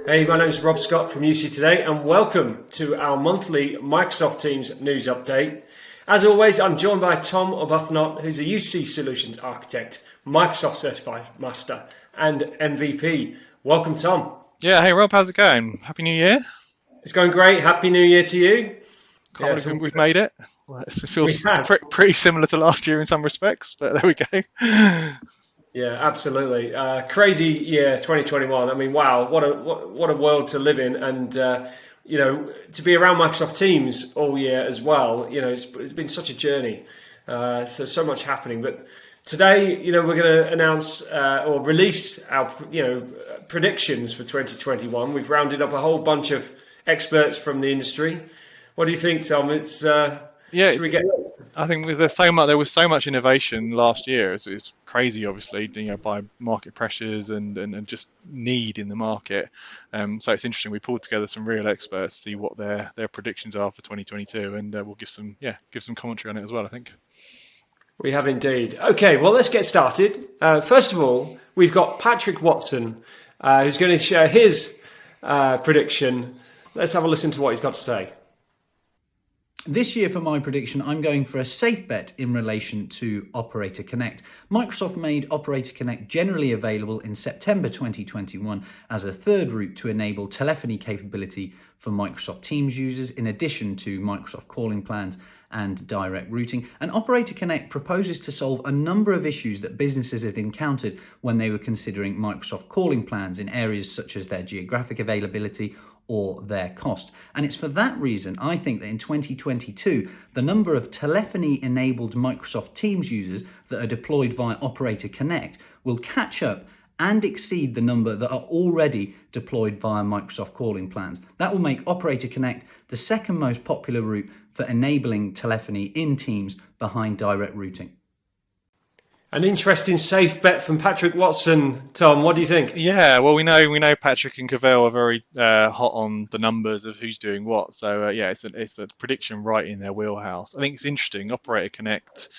Hey, my name is Rob Scott from UC Today, and welcome to our monthly Microsoft Teams news update. As always, I'm joined by Tom Arbuthnot, who's a UC Solutions Architect, Microsoft Certified Master, and MVP. Welcome, Tom. Yeah, hey Rob, how's it going? Happy New Year. It's going great. Happy New Year to you. Can't believe we've made it. Well, it feels pretty similar to last year in some respects, but there we go. Yeah, absolutely. Crazy year 2021. I mean, wow, what a world to live in, and to be around Microsoft Teams all year as well. It's been such a journey. So much happening. But today, we're going to announce or release our predictions for 2021. We've rounded up a whole bunch of experts from the industry. What do you think, Tom? I think there was so much innovation last year. It's crazy, obviously, by market pressures and just need in the market. So it's interesting. We pulled together some real experts to see what their predictions are for 2022, and we'll give some commentary on it as well, I think. We have indeed. Okay, well, let's get started. First of all, we've got Patrick Watson, who's going to share his prediction. Let's have a listen to what he's got to say. This year for my prediction, I'm going for a safe bet in relation to Operator Connect. Microsoft made Operator Connect generally available in September 2021 as a third route to enable telephony capability for Microsoft Teams users, in addition to Microsoft calling plans and direct routing. And Operator Connect proposes to solve a number of issues that businesses had encountered when they were considering Microsoft calling plans in areas such as their geographic availability or their cost. And it's for that reason I think that in 2022, the number of telephony-enabled Microsoft Teams users that are deployed via Operator Connect will catch up and exceed the number that are already deployed via Microsoft calling plans. That will make Operator Connect the second most popular route for enabling telephony in Teams behind direct routing. An interesting safe bet from Patrick Watson. Tom, what do you think? Yeah, well, we know Patrick and Cavell are very hot on the numbers of who's doing what. So it's a prediction right in their wheelhouse. I think it's interesting. Operator Connect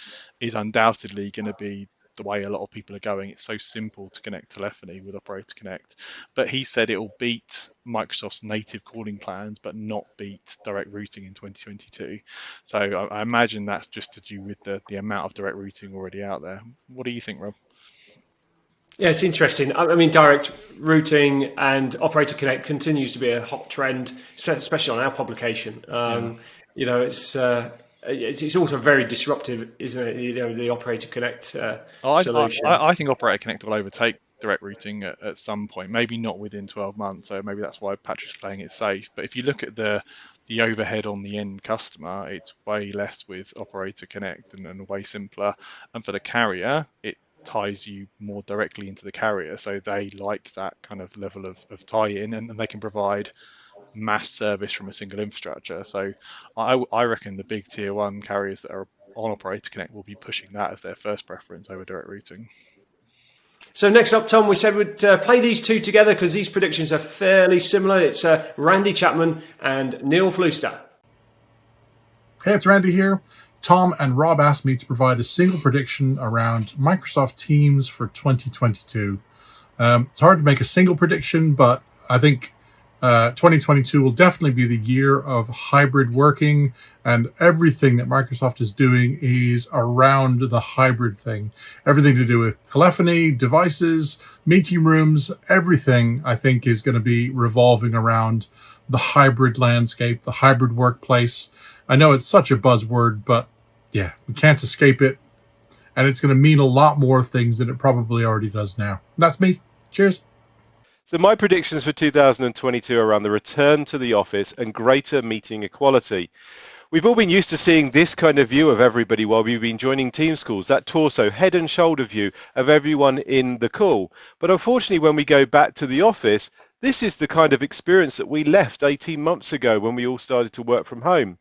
is undoubtedly going to be the way a lot of people are going. It's so simple to connect telephony with Operator Connect, but he said it will beat Microsoft's native calling plans, but not beat direct routing in 2022. So I imagine that's just to do with the amount of direct routing already out there. What do you think, Rob? Yeah, it's interesting. I mean, direct routing and Operator Connect continues to be a hot trend, especially on our publication. It's also very disruptive, isn't it? The Operator Connect solution. I think Operator Connect will overtake direct routing at some point, maybe not within 12 months. So maybe that's why Patrick's playing it safe. But if you look at the overhead on the end customer, it's way less with Operator Connect and way simpler. And for the carrier, it ties you more directly into the carrier. So they like that kind of level of tie-in, and they can provide mass service from a single infrastructure. So I reckon the big tier one carriers that are on Operator Connect will be pushing that as their first preference over direct routing. So next up, Tom, we said we'd play these two together because these predictions are fairly similar. It's Randy Chapman and Neil Fluester. Hey, it's Randy here. Tom and Rob asked me to provide a single prediction around Microsoft Teams for 2022. It's hard to make a single prediction, but I think 2022 will definitely be the year of hybrid working, and everything that Microsoft is doing is around the hybrid thing. Everything to do with telephony, devices, meeting rooms, everything I think is going to be revolving around the hybrid landscape, the hybrid workplace. I know it's such a buzzword, but yeah, we can't escape it. And it's going to mean a lot more things than it probably already does now. That's me. Cheers. So my predictions for 2022 are around the return to the office and greater meeting equality. We've all been used to seeing this kind of view of everybody while we've been joining Teams calls, that torso, head and shoulder view of everyone in the call. But unfortunately, when we go back to the office, this is the kind of experience that we left 18 months ago when we all started to work from home.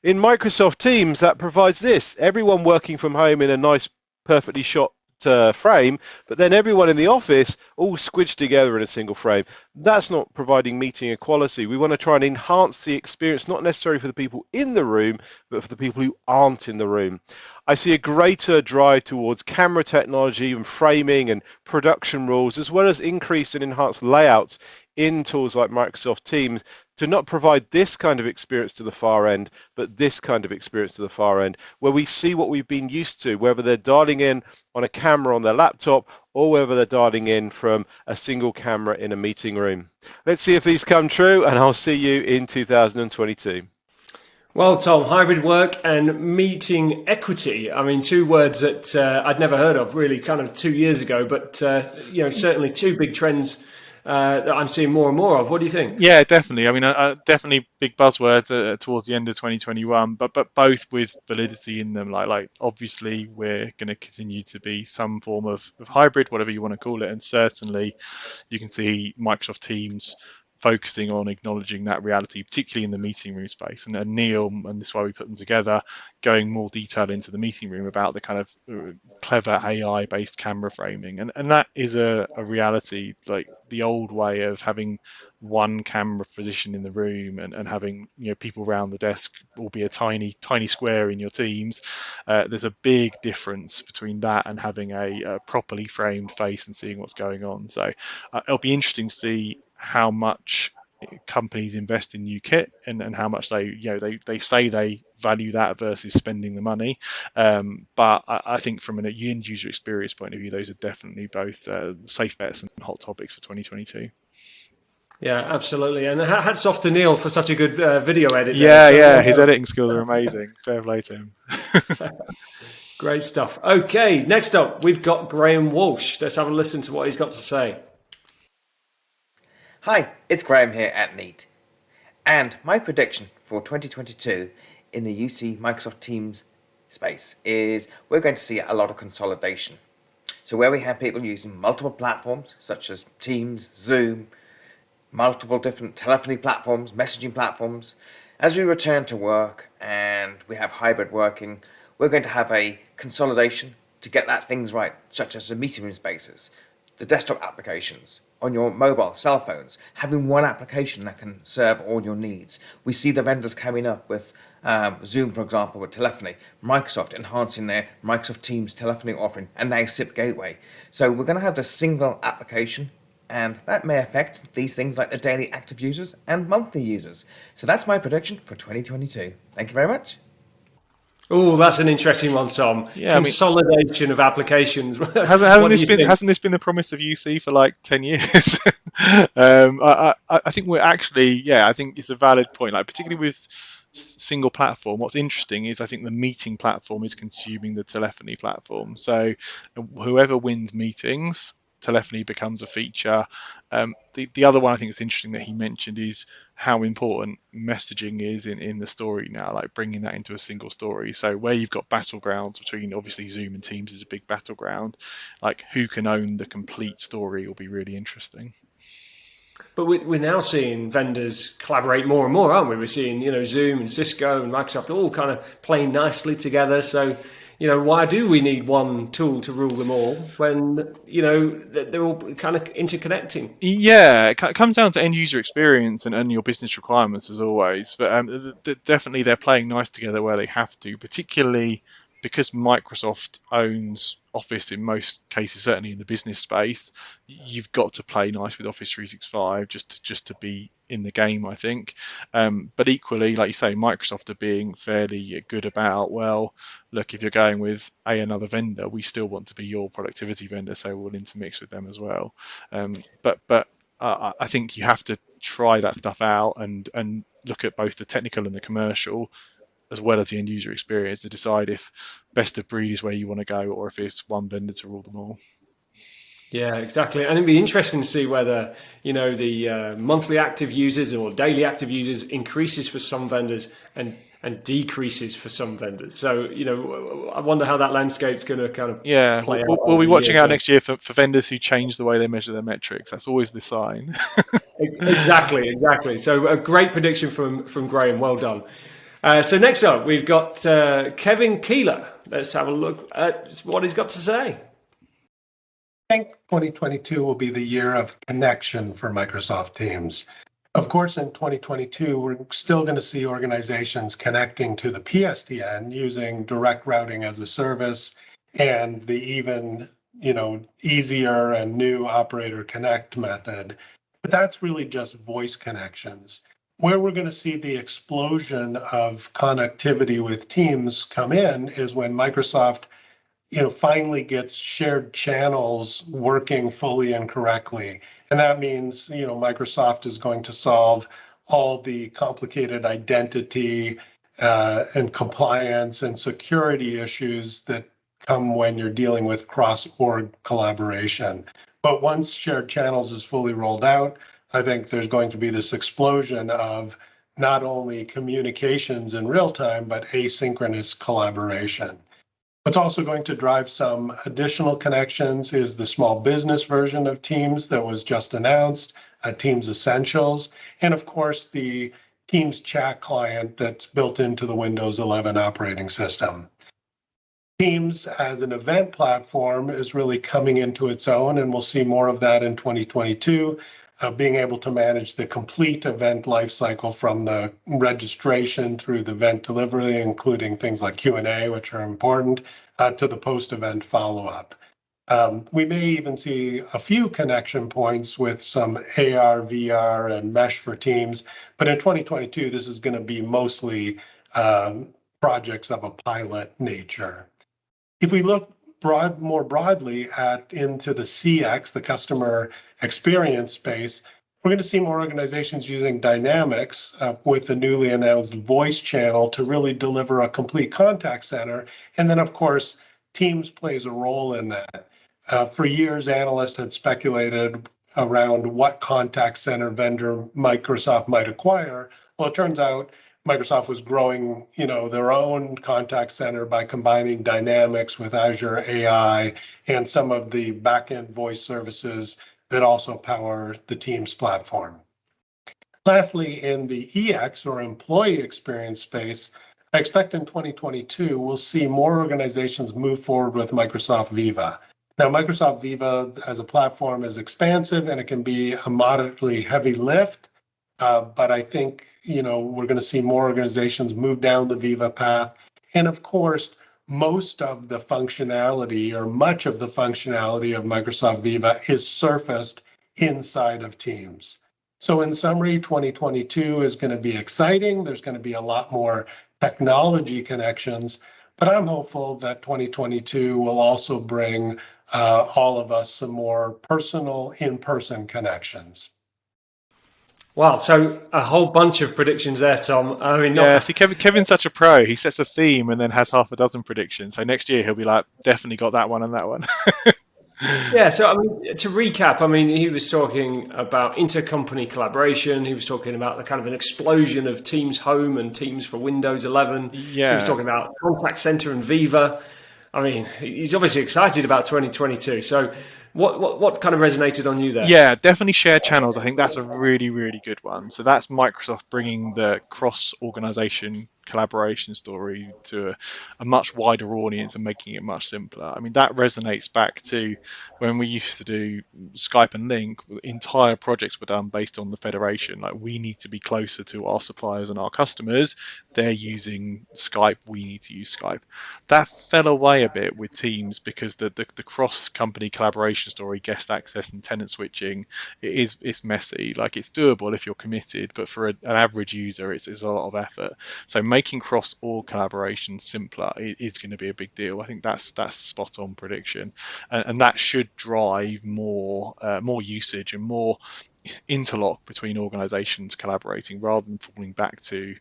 In Microsoft Teams, that provides this, everyone working from home in a nice, perfectly shot frame, but then everyone in the office all squidged together in a single frame. That's not providing meeting equality. We want to try and enhance the experience, not necessarily for the people in the room, but for the people who aren't in the room. I see a greater drive towards camera technology and framing and production rules, as well as increase and enhance layouts in tools like Microsoft Teams to not provide this kind of experience to the far end, but this kind of experience to the far end, where we see what we've been used to, whether they're dialing in on a camera on their laptop or whether they're dialing in from a single camera in a meeting room. Let's see if these come true, and I'll see you in 2022. Well, Tom, hybrid work and meeting equity. I mean, two words that I'd never heard of really kind of 2 years ago, but, certainly two big trends that I'm seeing more and more of. What do you think? Yeah, definitely. I mean, definitely big buzzwords towards the end of 2021, but both with validity in them. Like obviously, we're going to continue to be some form of hybrid, whatever you want to call it, and certainly you can see Microsoft Teams focusing on acknowledging that reality, particularly in the meeting room space. And Neil, and this is why we put them together, going more detail into the meeting room about the kind of clever AI-based camera framing. And that is a reality, like the old way of having one camera position in the room and having people around the desk will be a tiny square in your Teams. There's a big difference between that and having a properly framed face and seeing what's going on. So it'll be interesting to see how much companies invest in new kit and how much they say they value that versus spending the money. But I think from an end user experience point of view, those are definitely both safe bets and hot topics for 2022. Yeah, absolutely. And hats off to Neil for such a good video edit. Yeah, his editing skills are amazing. Fair play to him. Great stuff. Okay, next up, we've got Graham Walsh. Let's have a listen to what he's got to say. Hi, it's Graham here at Neat. And my prediction for 2022 in the UC Microsoft Teams space is we're going to see a lot of consolidation. So where we have people using multiple platforms such as Teams, Zoom, multiple different telephony platforms, messaging platforms, as we return to work and we have hybrid working, we're going to have a consolidation to get that things right, such as the meeting room spaces, the desktop applications, on your mobile, cell phones, having one application that can serve all your needs. We see the vendors coming up with Zoom, for example, with telephony, Microsoft enhancing their Microsoft Teams telephony offering, and now SIP Gateway. So we're going to have this single application, and that may affect these things like the daily active users and monthly users. So that's my prediction for 2022. Thank you very much. Oh, that's an interesting one, Tom. Yeah, consolidation of applications. Hasn't this been the promise of UC for like 10 years? I think we're actually, I think it's a valid point. Like particularly with single platform, what's interesting is I think the meeting platform is consuming the telephony platform. So whoever wins meetings, telephony becomes a feature. The other one I think is interesting that he mentioned is how important messaging is in the story now, like bringing that into a single story. So where you've got battlegrounds between obviously Zoom and Teams is a big battleground, like who can own the complete story will be really interesting. But we're now seeing vendors collaborate more and more, aren't we? We're seeing, Zoom and Cisco and Microsoft all kind of playing nicely together. So, why do we need one tool to rule them all when, they're all kind of interconnecting? Yeah, it comes down to end user experience and your business requirements as always. But definitely they're playing nice together where they have to, particularly because Microsoft owns Office in most cases, certainly in the business space. You've got to play nice with Office 365 just to be in the game, I think. But equally, like you say, Microsoft are being fairly good about, well, look, if you're going with another vendor, we still want to be your productivity vendor, so we'll intermix with them as well. But I think you have to try that stuff out and look at both the technical and the commercial, as well as the end user experience, to decide if best of breed is where you want to go or if it's one vendor to rule them all. Yeah, exactly. And it'd be interesting to see whether, the monthly active users or daily active users increases for some vendors and decreases for some vendors. So, I wonder how that landscape's going to kind of play out. We'll be watching out next year for vendors who change the way they measure their metrics. That's always the sign. Exactly. So a great prediction from Graham. Well done. So next up, we've got Kevin Kieller. Let's have a look at what he's got to say. I think 2022 will be the year of connection for Microsoft Teams. Of course, in 2022, we're still going to see organizations connecting to the PSTN using direct routing as a service and the even easier and new Operator Connect method. But that's really just voice connections. Where we're going to see the explosion of connectivity with Teams come in is when Microsoft finally gets shared channels working fully and correctly. And that means, Microsoft is going to solve all the complicated identity and compliance and security issues that come when you're dealing with cross-org collaboration. But once shared channels is fully rolled out, I think there's going to be this explosion of not only communications in real time, but asynchronous collaboration. What's also going to drive some additional connections is the small business version of Teams that was just announced, Teams Essentials, and of course the Teams chat client that's built into the Windows 11 operating system. Teams as an event platform is really coming into its own, and we'll see more of that in 2022. Being able to manage the complete event lifecycle from the registration through the event delivery, including things like Q&A, which are important, to the post-event follow-up. We may even see a few connection points with some AR, VR, and mesh for Teams, but in 2022, this is going to be mostly projects of a pilot nature. If we look more broadly into the CX, the customer experience space, we're going to see more organizations using Dynamics with the newly announced voice channel to really deliver a complete contact center. And then, of course, Teams plays a role in that. For years, analysts had speculated around what contact center vendor Microsoft might acquire. Well, it turns out Microsoft was growing, their own contact center by combining Dynamics with Azure AI and some of the backend voice services that also power the Teams platform. Lastly, in the EX or employee experience space, I expect in 2022, we'll see more organizations move forward with Microsoft Viva. Now, Microsoft Viva as a platform is expansive and it can be a moderately heavy lift. But I think, we're going to see more organizations move down the Viva path. And of course, most of the functionality or much of the functionality of Microsoft Viva is surfaced inside of Teams. So in summary, 2022 is going to be exciting. There's going to be a lot more technology connections, but I'm hopeful that 2022 will also bring all of us some more personal in-person connections. Wow, so a whole bunch of predictions there, Tom. I mean, see, Kevin's such a pro. He sets a theme and then has half a dozen predictions. So next year he'll be like, definitely got that one and that one. Yeah, so I mean, to recap, I mean, he was talking about intercompany collaboration. He was talking about the kind of an explosion of Teams Home and Teams for Windows 11. Yeah. He was talking about Contact Center and Viva. I mean, he's obviously excited about 2022. So what kind of resonated on you there? Yeah, definitely shared channels. I think that's a really, really good one. So that's Microsoft bringing the cross-organization collaboration story to a much wider audience and making it much simpler. I mean, that resonates back to when we used to do Skype and Link. Entire projects were done based on the federation. Like, we need to be closer to our suppliers and our customers. They're using Skype. We need to use Skype. That fell away a bit with Teams because the cross-company collaboration story, guest access and tenant switching, it's messy. Like, it's doable if you're committed, but for an average user, it's a lot of effort. So making cross-org collaboration simpler is going to be a big deal. I think that's a spot-on prediction, and that should drive more usage and more interlock between organizations collaborating rather than falling back to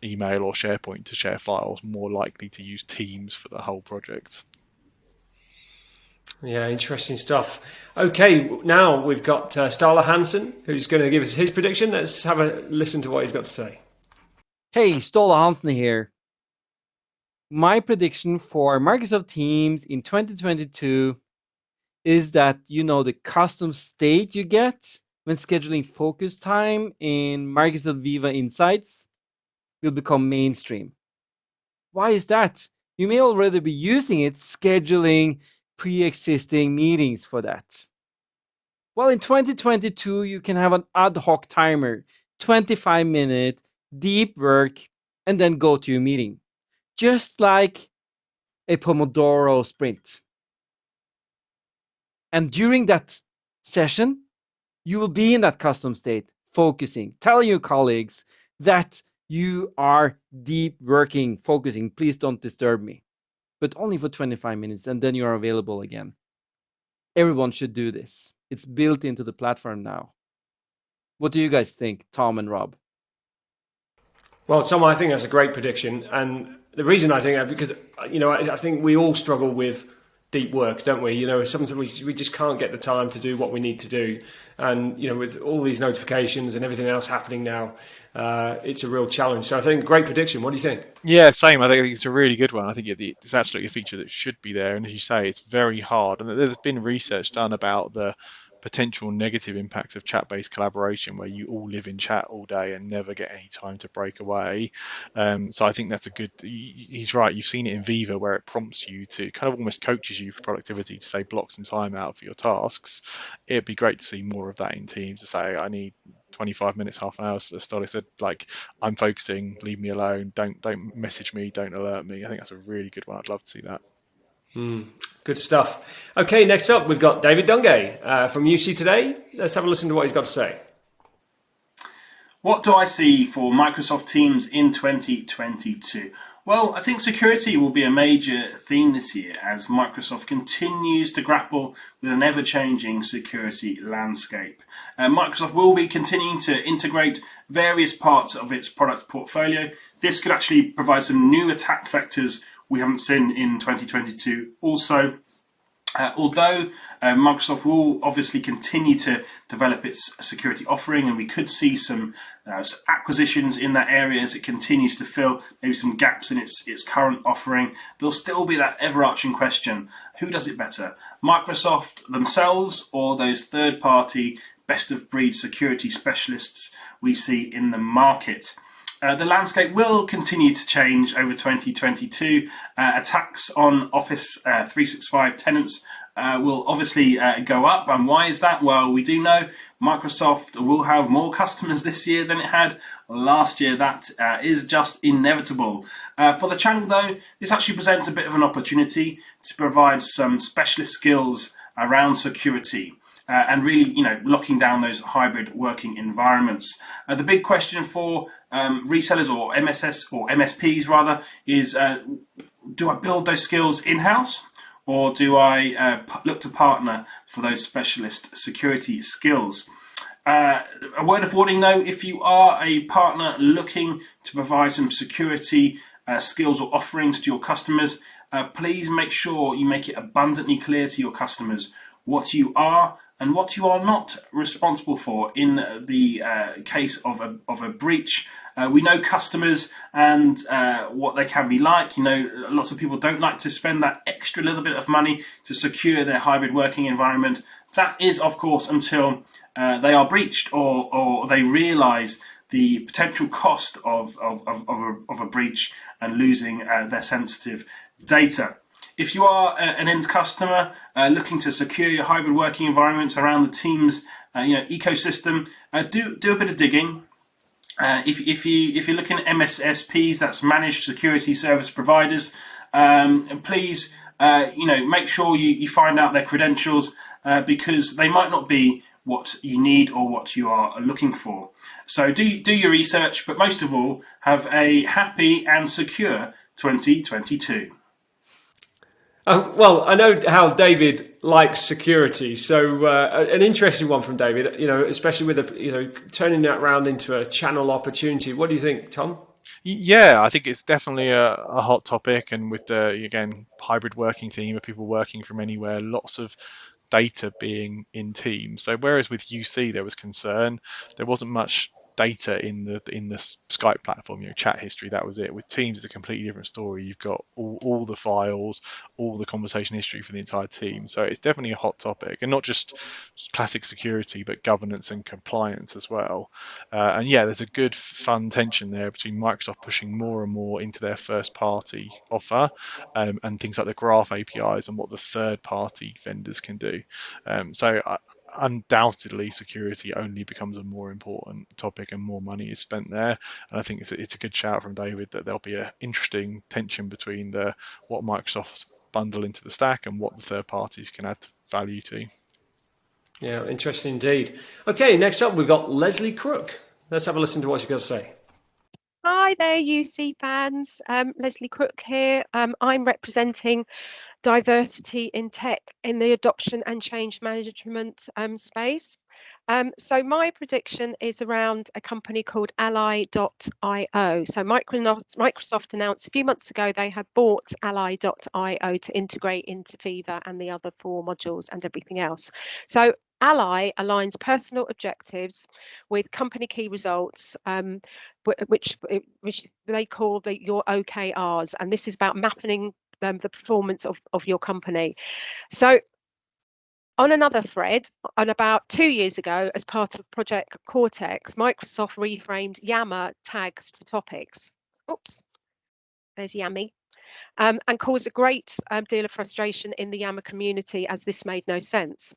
email or SharePoint to share files. More likely to use Teams for the whole project. Yeah, interesting stuff. Okay, now we've got Starla Hansen, who's going to give us his prediction. Let's have a listen to what he's got to say. Hey, Ståle Hansen here. My prediction for Microsoft Teams in 2022 is that the custom state you get when scheduling focus time in Microsoft Viva Insights will become mainstream. Why is that? You may already be using it scheduling pre-existing meetings for that. Well, in 2022, you can have an ad hoc timer, 25-minute, deep work, and then go to your meeting. Just like a Pomodoro sprint. And during that session, you will be in that custom state, focusing, telling your colleagues that you are deep working, focusing. Please don't disturb me. But only for 25 minutes, and then you are available again. Everyone should do this. It's built into the platform now. What do you guys think, Tom and Rob? Well, Tom, I think that's a great prediction. And the reason I think that, because, I think we all struggle with deep work, don't we? Sometimes we just can't get the time to do what we need to do. And, with all these notifications and everything else happening now, it's a real challenge. So I think great prediction. What do you think? Yeah, same. I think it's a really good one. I think it's absolutely a feature that should be there. And as you say, it's very hard. And there's been research done about the potential negative impacts of chat-based collaboration, where you all live in chat all day and never get any time to break away. So I think that's a good. He's right. You've seen it in Viva, where it prompts you to kind of almost coaches you for productivity to say block some time out for your tasks. It'd be great to see more of that in Teams, to say I need 25 minutes, half an hour. So Stolly said, like, I'm focusing, leave me alone, don't message me, don't alert me. I think that's a really good one. I'd love to see that. Good stuff. Okay, next up, we've got David Dungay from UC Today. Let's have a listen to what he's got to say. What do I see for Microsoft Teams in 2022? Well, I think security will be a major theme this year as Microsoft continues to grapple with an ever-changing security landscape. Microsoft will be continuing to integrate various parts of its product portfolio. This could actually provide some new attack vectors we haven't seen in 2022. Also, although Microsoft will obviously continue to develop its security offering, and we could see some acquisitions in that area as it continues to fill maybe some gaps in its current offering, there'll still be that overarching question: who does it better, Microsoft themselves or those third-party best-of-breed security specialists we see in the market? The landscape will continue to change over 2022. Attacks on Office 365 tenants will obviously go up. And why is that? Well, we do know Microsoft will have more customers this year than it had last year. That is just inevitable. For the channel, though, this actually presents a bit of an opportunity to provide some specialist skills around security. And really, locking down those hybrid working environments. The big question for resellers or MSS or MSPs rather is: do I build those skills in-house, or do I look to partner for those specialist security skills? A word of warning, though: if you are a partner looking to provide some security skills or offerings to your customers, please make sure you make it abundantly clear to your customers what you are and what you are not responsible for in the case of a breach. We know customers and what they can be like. Lots of people don't like to spend that extra little bit of money to secure their hybrid working environment. That is, of course, until they are breached or they realise the potential cost of a breach and losing their sensitive data. If you are an end customer looking to secure your hybrid working environments around the Teams ecosystem, do a bit of digging. If you're looking at MSSPs, that's managed security service providers, please make sure you find out their credentials because they might not be what you need or what you are looking for. So do your research, but most of all, have a happy and secure 2022. Well, I know how David likes security, so an interesting one from David. Especially with turning that around into a channel opportunity. What do you think, Tom? Yeah, I think it's definitely a hot topic, and with the hybrid working theme of people working from anywhere, lots of data being in Teams. So whereas with UC there was concern, there wasn't much data in the Skype platform, chat history, that was it. With Teams, it's a completely different story. You've got all the files, all the conversation history for the entire team. So it's definitely a hot topic, and not just classic security, but governance and compliance as well. And yeah, there's a good fun tension there between Microsoft pushing more and more into their first party offer and things like the graph APIs and what the third party vendors can do. So undoubtedly security only becomes a more important topic and more money is spent there, and I think it's a good shout from David that there'll be an interesting tension between what Microsoft bundle into the stack and what the third parties can add value to. Yeah, interesting indeed. Okay, next up we've got Lesley Crook. Let's have a listen to what she's got to say. Hi there, UC fans. Lesley Crook here. I'm representing diversity in tech in the adoption and change management space. So my prediction is around a company called Ally.io. So Microsoft announced a few months ago they had bought Ally.io to integrate into Viva and the other 4 modules and everything else. So Ally aligns personal objectives with company key results, which they call your OKRs, and this is about mapping the performance of your company. So on another thread, and about 2 years ago, as part of Project Cortex, Microsoft reframed Yammer tags to topics. Oops, there's Yammy. And caused a great deal of frustration in the Yammer community as this made no sense.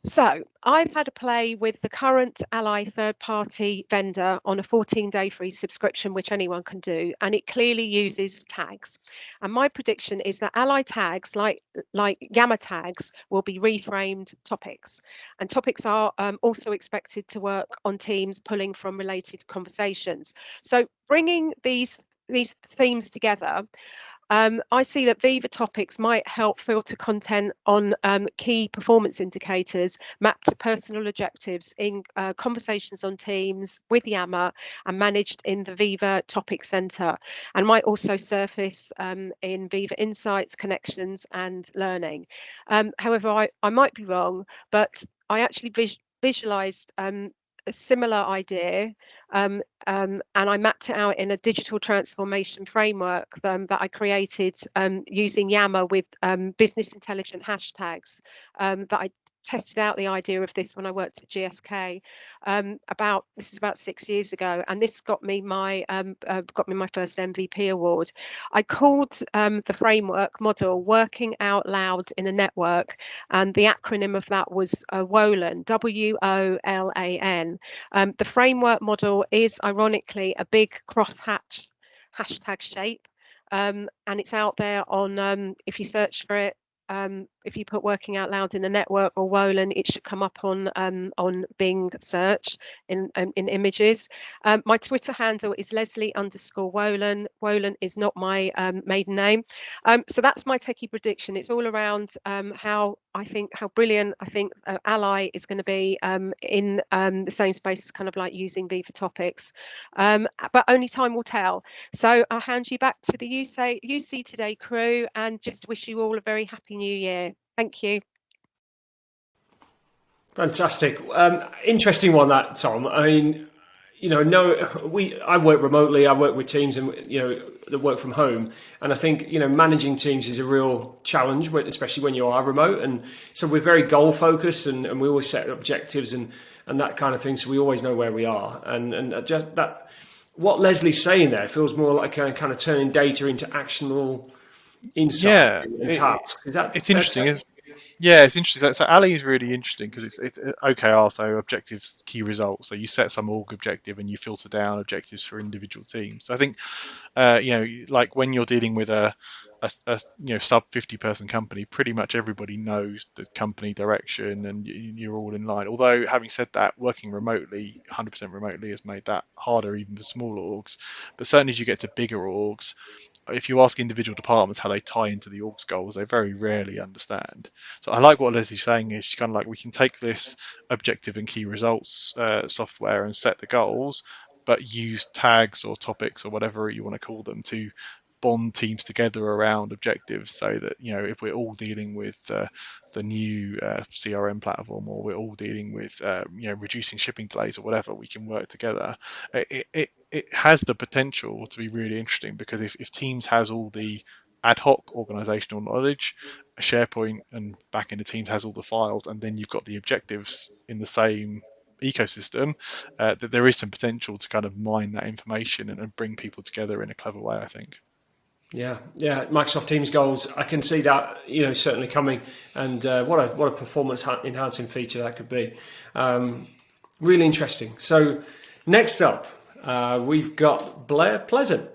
So I've had a play with the current Ally third-party vendor on a 14-day free subscription, which anyone can do, and it clearly uses tags. And my prediction is that Ally tags, like Yammer tags, will be reframed topics. And topics are also expected to work on teams pulling from related conversations. So bringing these themes together, I see that Viva topics might help filter content on key performance indicators mapped to personal objectives in conversations on Teams with Yammer and managed in the Viva Topic Center, and might also surface in Viva Insights, Connections and Learning. However, I might be wrong, but I actually visualized a similar idea, and I mapped it out in a digital transformation framework that I created using Yammer with business intelligent hashtags that I tested out the idea of this when I worked at GSK this is about 6 years ago, and this got me my first MVP award. I called the framework model Working Out Loud in a Network, and the acronym of that was WOLAN, WOLAN. The framework model is ironically a big crosshatch hashtag shape, and it's out there on if you search for it. If you put Working Out Loud in a Network or WOLAN, it should come up on Bing search in images. My Twitter handle is Lesley_WOLAN. WOLAN is not my maiden name. So that's my techie prediction. It's all around how brilliant I think Ally is going to be in the same space as kind of like using Viva topics. But only time will tell. So I'll hand you back to the UC Today crew and just wish you all a very happy new year. Thank you. Fantastic. Interesting one, that, Tom. I mean, I work remotely. I work with teams and, that work from home. And I think, managing teams is a real challenge, especially when you are remote. And so we're very goal focused and we always set objectives and that kind of thing. So we always know where we are. And just that, what Leslie's saying there feels more like kind of turning data into actionable insight and tasks. It's interesting. It's interesting. So Ally is really interesting because it's OKR, so objectives, key results. So you set some org objective and you filter down objectives for individual teams. So I think, like when you're dealing with a sub 50 person company, pretty much everybody knows the company direction and you're all in line. Although having said that, working remotely, 100% remotely, has made that harder even for smaller orgs. But certainly as you get to bigger orgs, if you ask individual departments how they tie into the org's goals, they very rarely understand. So I like what Leslie's saying is she's kind of like, we can take this objective and key results software and set the goals, but use tags or topics or whatever you want to call them to bond teams together around objectives, so that if we're all dealing with the new CRM platform, or we're all dealing with reducing shipping delays or whatever, we can work together. It has the potential to be really interesting, because if Teams has all the ad hoc organizational knowledge, SharePoint and back into Teams has all the files, and then you've got the objectives in the same ecosystem, that there is some potential to kind of mine that information and bring people together in a clever way, I think. Yeah, Microsoft Teams goals. I can see that, certainly coming, and what a performance enhancing feature that could be. Really interesting. So next up, we've got Blair Pleasant.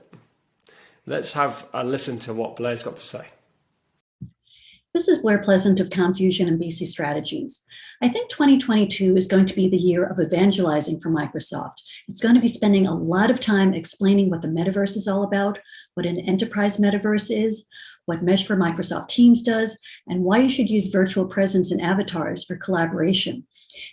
Let's have a listen to what Blair's got to say. This is Blair Pleasant of COMMfusion and BC Strategies. I think 2022 is going to be the year of evangelizing for Microsoft. It's going to be spending a lot of time explaining what the metaverse is all about, what an enterprise metaverse is, what Mesh for Microsoft Teams does, and why you should use virtual presence and avatars for collaboration.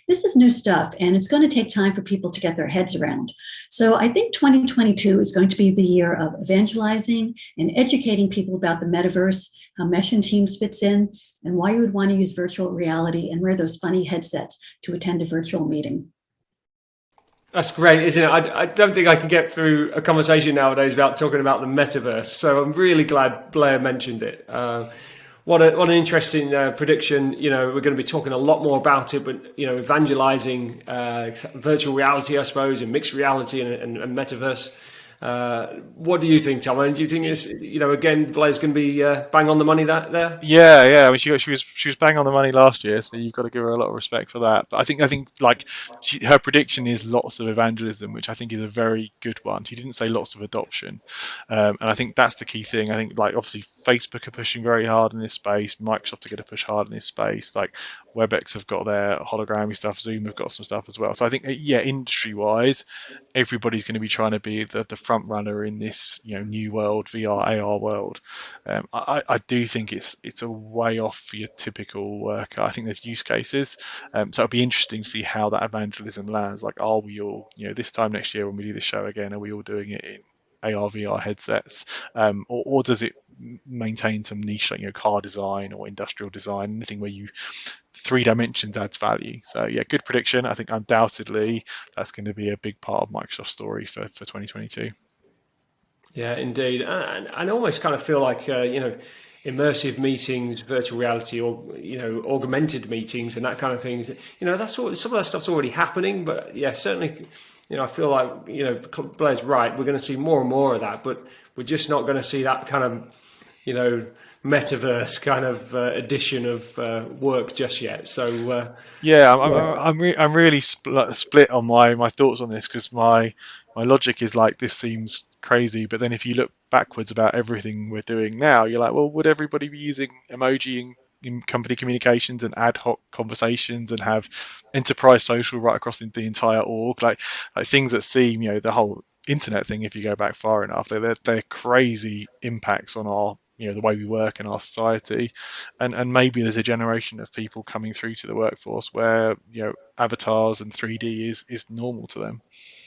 This is new stuff, and it's going to take time for people to get their heads around. So I think 2022 is going to be the year of evangelizing and educating people about the metaverse, how Mesh and Teams fits in, and why you would want to use virtual reality and wear those funny headsets to attend a virtual meeting. That's great, isn't it? I don't think I can get through a conversation nowadays without talking about the metaverse. So I'm really glad Blair mentioned it. What an interesting prediction. You know, we're going to be talking a lot more about it, but, you know, evangelizing virtual reality, I suppose, and mixed reality and metaverse. What do you think, Tom? And do you think it's, you know, again, Blair's going to be bang on the money there? Yeah. I mean, she was bang on the money last year, so you've got to give her a lot of respect for that. But I think like her prediction is lots of evangelism, which I think is a very good one. She didn't say lots of adoption, and I think that's the key thing. I think, like, obviously Facebook are pushing very hard in this space. Microsoft are going to push hard in this space. Like WebEx have got their hologrammy stuff. Zoom have got some stuff as well. So I think, yeah, industry-wise, everybody's going to be trying to be the front runner in this, you know, new world, VR, AR world. I do think it's a way off for your typical worker. I think there's use cases, so it'll be interesting to see how that evangelism lands. Like, are we all, you know, this time next year when we do the show again, are we all doing it in AR, VR headsets, or does it maintain some niche, like, you know, car design or industrial design, anything where you 3 dimensions adds value? So yeah, good prediction. I think undoubtedly that's going to be a big part of Microsoft's story for 2022. Yeah, indeed. And I almost kind of feel like, you know, immersive meetings, virtual reality, or, you know, augmented meetings and that kind of things, you know, that's some of that stuff's already happening. But yeah, certainly, you know, I feel like, you know, Blair's right. We're going to see more and more of that, but we're just not going to see that kind of, you know, metaverse kind of edition of work just yet. So yeah, I'm really split on my thoughts on this, because my logic is like, this seems crazy, but then if you look backwards about everything we're doing now, you're like, well, would everybody be using emoji in company communications and ad hoc conversations and have enterprise social right across the entire org, like things that seem, you know, the whole internet thing, if you go back far enough, they're crazy impacts on our, you know, the way we work in our society, and maybe there's a generation of people coming through to the workforce where, you know, avatars and 3D is normal to them.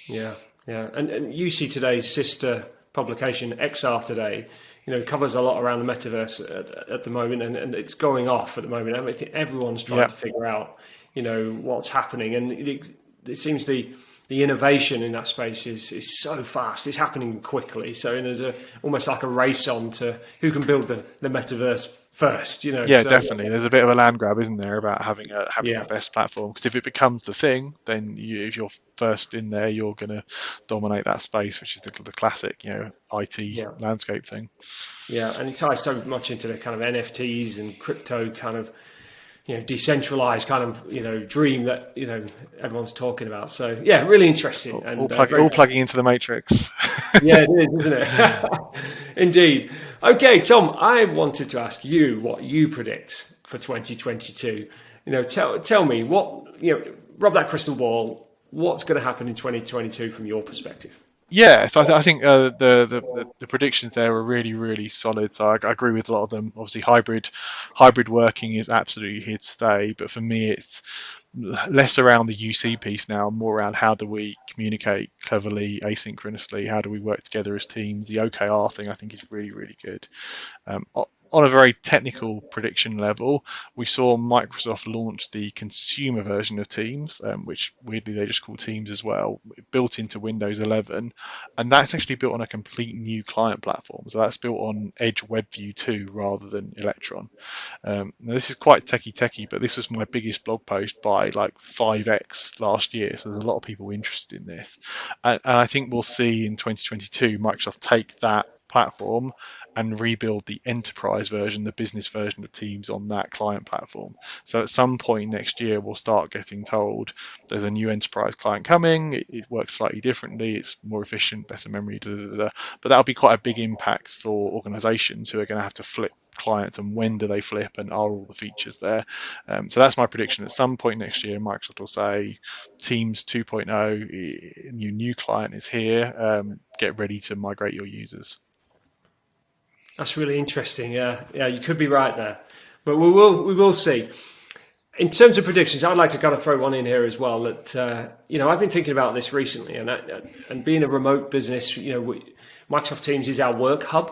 Yeah. And UC Today's sister publication, XR Today, you know, covers a lot around the metaverse at the moment, and it's going off at the moment. I mean, everyone's trying to figure out, you know, what's happening, and it seems the innovation in that space is so fast. It's happening quickly. So there's almost like a race on to who can build the metaverse first, you know. Yeah, so, definitely. There's a bit of a land grab, isn't there, about having the best platform? Because if it becomes the thing, then if you're first in there, you're going to dominate that space, which is the classic, you know, IT landscape thing. Yeah, and it ties so much into the kind of NFTs and crypto kind of, you know, decentralized kind of, you know, dream that, you know, everyone's talking about. So yeah, really interesting. And all plugging into the matrix. Yeah, it is, isn't it? Indeed. Okay, Tom, I wanted to ask you what you predict for 2022. You know, tell me what, you know, rub that crystal ball. What's going to happen in 2022 from your perspective? Yeah, so I think the predictions there are really, really solid. So I agree with a lot of them. Obviously, hybrid working is absolutely here to stay. But for me, it's less around the UC piece now, more around how do we communicate cleverly, asynchronously, how do we work together as teams. The OKR thing, I think, is really, really good. On a very technical prediction level, we saw Microsoft launch the consumer version of Teams, which weirdly they just call Teams as well, built into Windows 11, and that's actually built on a complete new client platform. So that's built on Edge WebView 2 rather than Electron. Now this is quite techie, but this was my biggest blog post by like 5x last year. So there's a lot of people interested in this, and I think we'll see in 2022 Microsoft take that platform and rebuild the enterprise version, the business version of Teams on that client platform. So at some point next year, we'll start getting told there's a new enterprise client coming. It works slightly differently. It's more efficient, better memory, but that'll be quite a big impact for organizations who are going to have to flip clients, and when do they flip, and are all the features there? So that's my prediction. At some point next year, Microsoft will say Teams 2.0, new client is here. Get ready to migrate your users. That's really interesting. Yeah, you could be right there, but we will see. In terms of predictions, I'd like to kind of throw one in here as well. That I've been thinking about this recently, and being a remote business, Microsoft Teams is our work hub,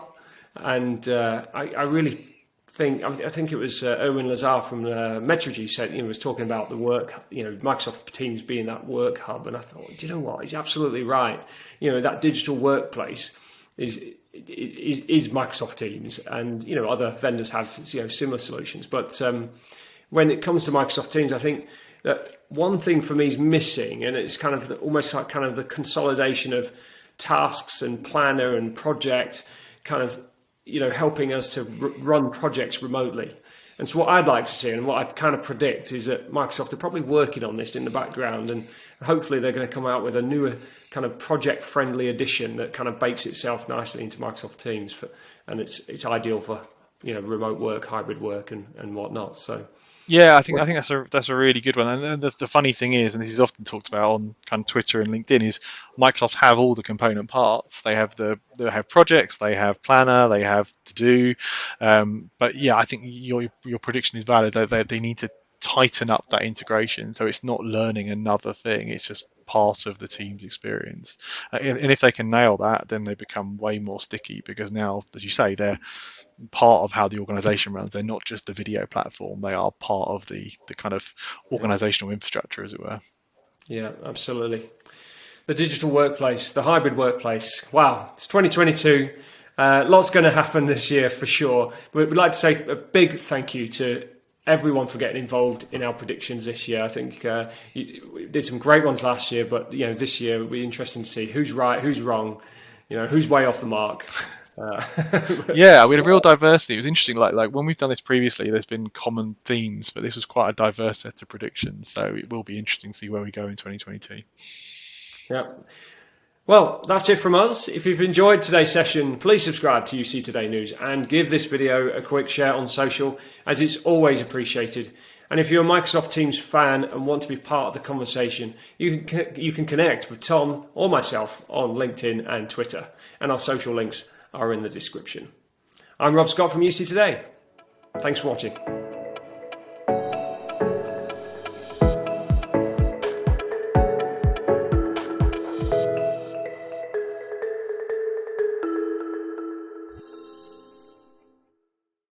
and I really think I think it was Erwin Lazar from Metrigy said was talking about the work, Microsoft Teams being that work hub, and I thought, do you know what? He's absolutely right. That digital workplace is Microsoft Teams, and other vendors have similar solutions, but when it comes to Microsoft Teams, I think that one thing for me is missing, and it's kind of almost like kind of the consolidation of tasks and planner and project, kind of helping us to run projects remotely. And so what I'd like to see, and what I kind of predict, is that Microsoft are probably working on this in the background, and hopefully they're going to come out with a newer kind of project-friendly edition that kind of bakes itself nicely into Microsoft Teams, and it's ideal for remote work, hybrid work, and whatnot. So. Yeah, I think that's a really good one. And the funny thing is, and this is often talked about on kind of Twitter and LinkedIn, is Microsoft have all the component parts. They have projects, they have planner, they have to do. But yeah, I think your prediction is valid. They need to tighten up that integration, so it's not learning another thing. It's just part of the Teams experience. And if they can nail that, then they become way more sticky, because now, as you say, they're part of how the organization runs. They're not just the video platform, they are part of the kind of organizational infrastructure, as it were. Yeah, absolutely. The digital workplace, the hybrid workplace. Wow, it's 2022. Lots going to happen this year for sure. But we'd like to say a big thank you to everyone for getting involved in our predictions this year. I think we did some great ones last year, but this year it'll be interesting to see who's right, who's wrong, who's way off the mark. Yeah, we had a real diversity. It was interesting, like when we've done this previously, there's been common themes, but this was quite a diverse set of predictions, so it will be interesting to see where we go in 2022. Yeah. Well, that's it from us. If you've enjoyed today's session, please subscribe to UC Today News and give this video a quick share on social, as it's always appreciated. And if you're a Microsoft Teams fan and want to be part of the conversation, you can connect with Tom or myself on LinkedIn and Twitter, and our social links are in the description. I'm Rob Scott from UC Today. Thanks for watching.